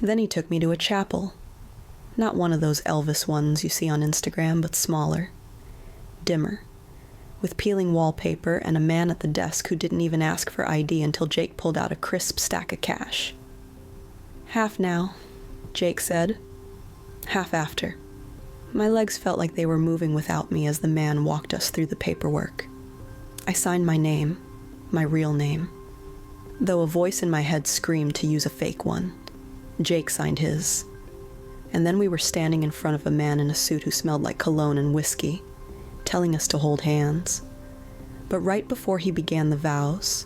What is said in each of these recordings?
Then he took me to a chapel. Not one of those Elvis ones you see on Instagram, but smaller, dimmer, with peeling wallpaper and a man at the desk who didn't even ask for ID until Jake pulled out a crisp stack of cash. "Half now," Jake said. "Half after." My legs felt like they were moving without me as the man walked us through the paperwork. I signed my name, my real name, though a voice in my head screamed to use a fake one. Jake signed his. And then we were standing in front of a man in a suit who smelled like cologne and whiskey, telling us to hold hands. But right before he began the vows,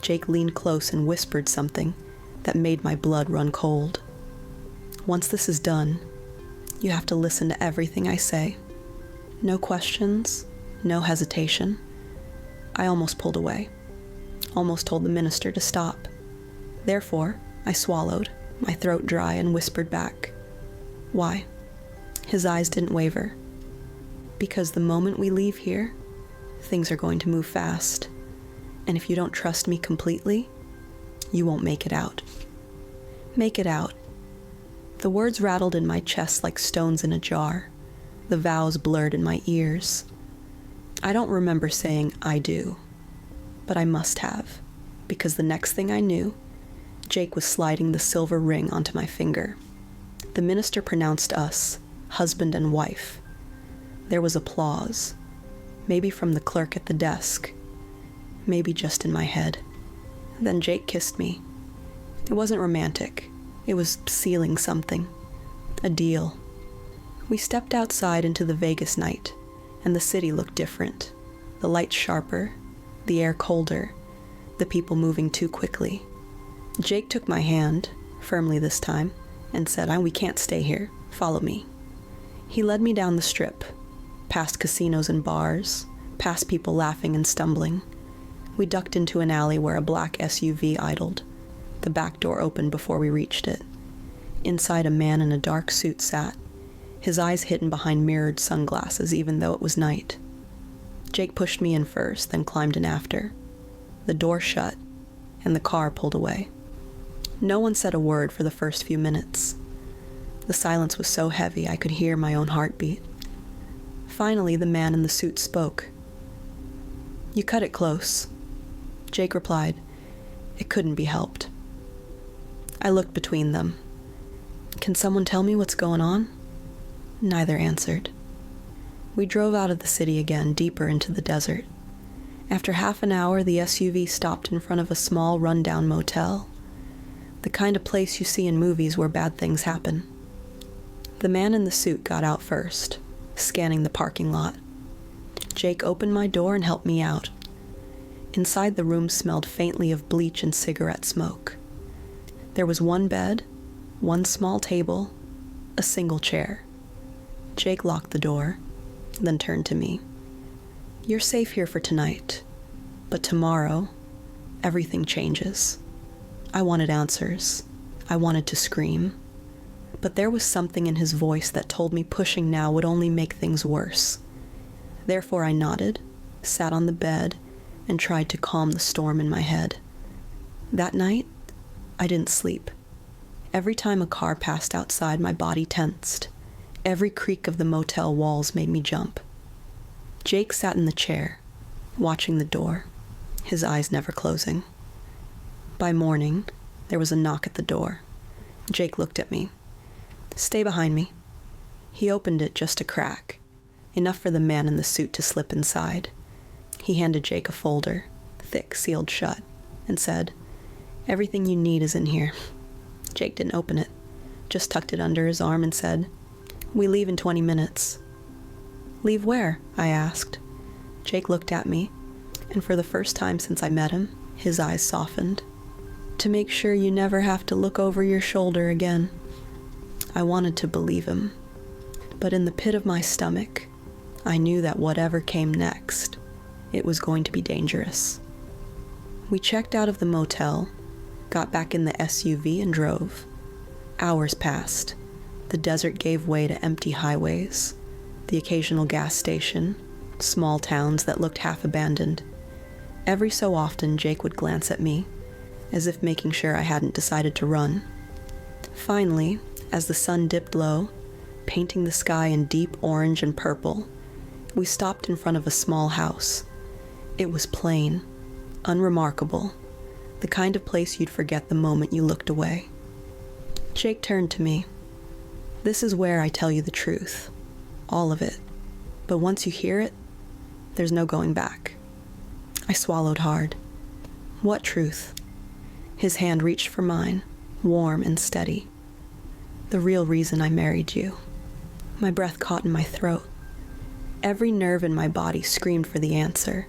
Jake leaned close and whispered something that made my blood run cold. "Once this is done, you have to listen to everything I say. No questions, no hesitation." I almost pulled away, almost told the minister to stop. Therefore, I swallowed, my throat dry, and whispered back, "Why?" His eyes didn't waver. "Because the moment we leave here, things are going to move fast. And if you don't trust me completely, you won't make it out." Make it out. The words rattled in my chest like stones in a jar. The vows blurred in my ears. I don't remember saying "I do," but I must have, because the next thing I knew, Jake was sliding the silver ring onto my finger. The minister pronounced us husband and wife. There was applause, maybe from the clerk at the desk, maybe just in my head. Then Jake kissed me. It wasn't romantic. It was sealing something. A deal. We stepped outside into the Vegas night, and the city looked different. The lights sharper, the air colder, the people moving too quickly. Jake took my hand, firmly this time, and said, "We can't stay here. Follow me." He led me down the strip, past casinos and bars, past people laughing and stumbling. We ducked into an alley where a black SUV idled. The back door opened before we reached it. Inside, a man in a dark suit sat, his eyes hidden behind mirrored sunglasses even though it was night. Jake pushed me in first, then climbed in after. The door shut, and the car pulled away. No one said a word for the first few minutes. The silence was so heavy I could hear my own heartbeat. Finally, the man in the suit spoke. "You cut it close." Jake replied, "It couldn't be helped." I looked between them. "Can someone tell me what's going on?" Neither answered. We drove out of the city again, deeper into the desert. After half an hour, the SUV stopped in front of a small, run-down motel. The kind of place you see in movies where bad things happen. The man in the suit got out first, scanning the parking lot. Jake opened my door and helped me out. Inside, the room smelled faintly of bleach and cigarette smoke. There was one bed, one small table, a single chair. Jake locked the door, then turned to me. "You're safe here for tonight, but tomorrow, everything changes." I wanted answers. I wanted to scream. But there was something in his voice that told me pushing now would only make things worse. Therefore I nodded, sat on the bed, and tried to calm the storm in my head. That night, I didn't sleep. Every time a car passed outside, my body tensed. Every creak of the motel walls made me jump. Jake sat in the chair, watching the door, his eyes never closing. By morning, there was a knock at the door. Jake looked at me. "Stay behind me." He opened it just a crack, enough for the man in the suit to slip inside. He handed Jake a folder, thick, sealed shut, and said, "Everything you need is in here." Jake didn't open it, just tucked it under his arm and said, "We leave in 20 minutes. "Leave where?" I asked. Jake looked at me, and for the first time since I met him, his eyes softened. "To make sure you never have to look over your shoulder again." I wanted to believe him, but in the pit of my stomach, I knew that whatever came next, it was going to be dangerous. We checked out of the motel, got back in the SUV and drove. Hours passed. The desert gave way to empty highways, the occasional gas station, small towns that looked half abandoned. Every so often, Jake would glance at me, as if making sure I hadn't decided to run. Finally, as the sun dipped low, painting the sky in deep orange and purple, we stopped in front of a small house. It was plain, unremarkable, the kind of place you'd forget the moment you looked away. Jake turned to me. "This is where I tell you the truth. All of it. But once you hear it, there's no going back." I swallowed hard. "What truth?" His hand reached for mine, warm and steady. "The real reason I married you." My breath caught in my throat. Every nerve in my body screamed for the answer.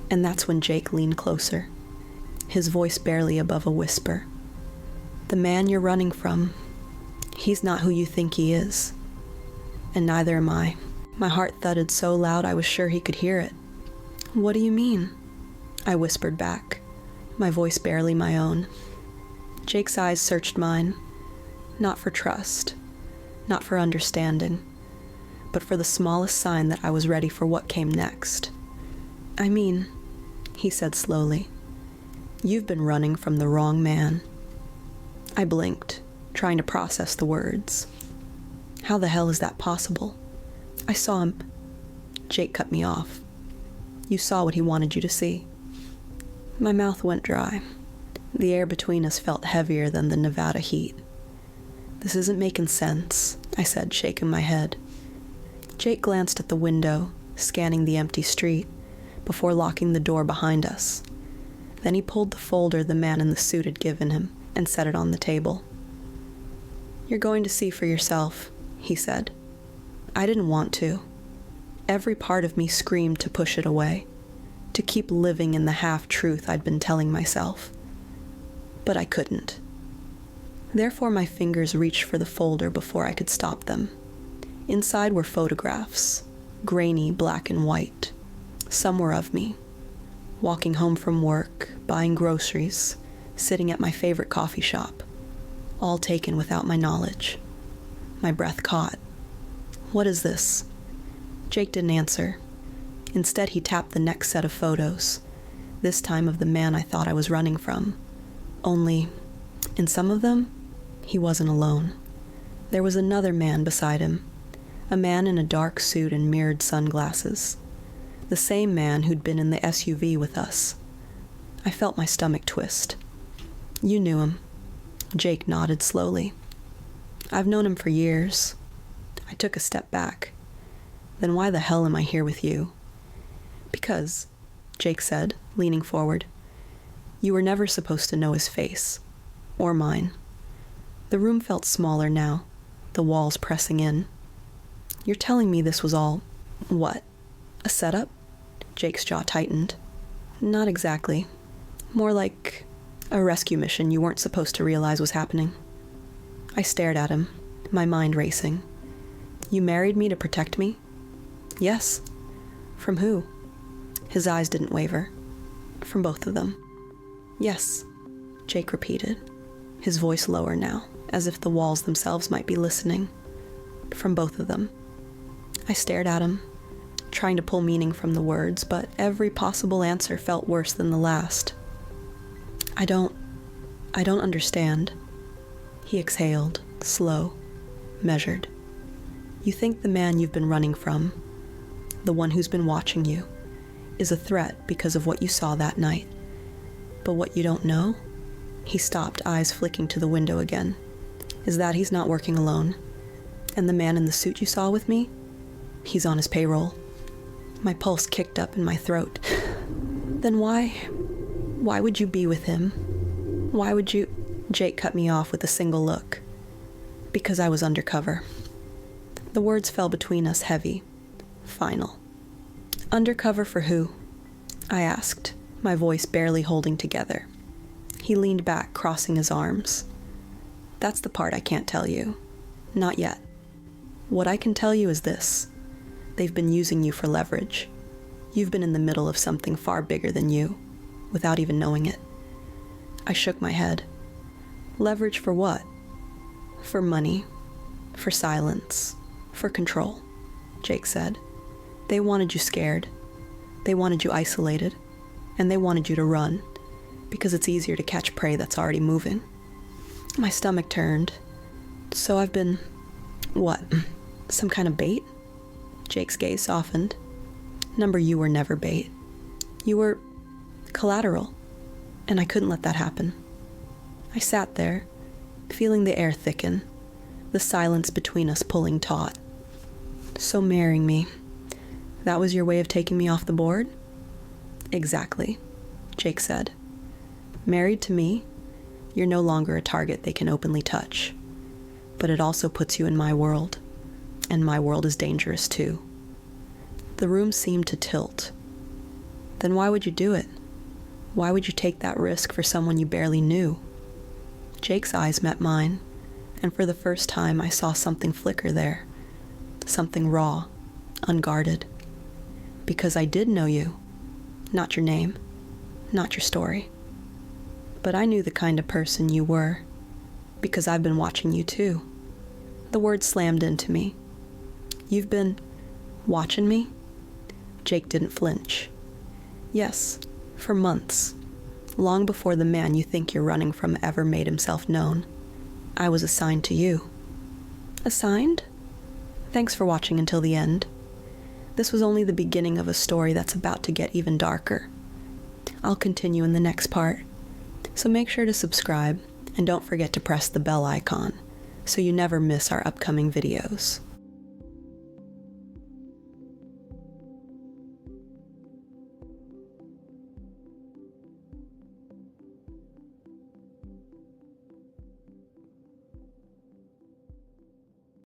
And that's when Jake leaned closer, his voice barely above a whisper. "The man you're running from, he's not who you think he is. And neither am I." My heart thudded so loud I was sure he could hear it. "What do you mean?" I whispered back, my voice barely my own. Jake's eyes searched mine, not for trust, not for understanding, but for the smallest sign that I was ready for what came next. "I mean," he said slowly, "you've been running from the wrong man." I blinked, trying to process the words. How the hell is that possible? I saw him. Jake cut me off. "You saw what he wanted you to see." My mouth went dry. The air between us felt heavier than the Nevada heat. "This isn't making sense," I said, shaking my head. Jake glanced at the window, scanning the empty street, before locking the door behind us. Then he pulled the folder the man in the suit had given him and set it on the table. "You're going to see for yourself," he said. I didn't want to. Every part of me screamed to push it away, to keep living in the half-truth I'd been telling myself. But I couldn't. Therefore, my fingers reached for the folder before I could stop them. Inside were photographs, grainy black and white. Some were of me, walking home from work, buying groceries, sitting at my favorite coffee shop, all taken without my knowledge. My breath caught. "What is this?" Jake didn't answer. Instead, he tapped the next set of photos, this time of the man I thought I was running from. Only, in some of them, he wasn't alone. There was another man beside him, a man in a dark suit and mirrored sunglasses. The same man who'd been in the SUV with us. I felt my stomach twist. "You knew him." Jake nodded slowly. "I've known him for years." I took a step back. "Then why the hell am I here with you?" "Because," Jake said, leaning forward, "you were never supposed to know his face. Or mine." The room felt smaller now, the walls pressing in. "You're telling me this was all, what, a setup?" Jake's jaw tightened. "Not exactly. More like a rescue mission you weren't supposed to realize was happening." I stared at him, my mind racing. "You married me to protect me?" "Yes." "From who?" His eyes didn't waver. "From both of them." "Yes," Jake repeated, his voice lower now, as if the walls themselves might be listening. "From both of them." I stared at him, trying to pull meaning from the words, but every possible answer felt worse than the last. I don't understand." He exhaled, slow, measured. "You think the man you've been running from, the one who's been watching you, is a threat because of what you saw that night. But what you don't know," he stopped, eyes flicking to the window again, "is that he's not working alone. And the man in the suit you saw with me, he's on his payroll." My pulse kicked up in my throat. "Then why would you be with him? Why would you—" Jake cut me off with a single look. "Because I was undercover." The words fell between us heavy, final. "Undercover for who?" I asked, my voice barely holding together. He leaned back, crossing his arms. "That's the part I can't tell you. Not yet. What I can tell you is this. They've been using you for leverage. You've been in the middle of something far bigger than you, without even knowing it." I shook my head. "Leverage for what?" "For money, for silence, for control," Jake said. "They wanted you scared. They wanted you isolated. And they wanted you to run, because it's easier to catch prey that's already moving." My stomach turned, So I've been, what, some kind of bait? Jake's gaze softened. Number, you were never bait. You were collateral, and I couldn't let that happen. I sat there, feeling the air thicken, the silence between us pulling taut. So marrying me, that was your way of taking me off the board? Exactly, Jake said. Married to me, you're no longer a target they can openly touch. But it also puts you in my world, and my world is dangerous too. The room seemed to tilt. Then why would you do it? Why would you take that risk for someone you barely knew? Jake's eyes met mine, and for the first time I saw something flicker there. Something raw, unguarded. Because I did know you. Not your name, not your story. But I knew the kind of person you were, because I've been watching you too. The word slammed into me. You've been watching me? Jake didn't flinch. Yes, for months. Long before the man you think you're running from ever made himself known. I was assigned to you. Assigned? Thanks for watching until the end. This was only the beginning of a story that's about to get even darker. I'll continue in the next part, so make sure to subscribe and don't forget to press the bell icon so you never miss our upcoming videos.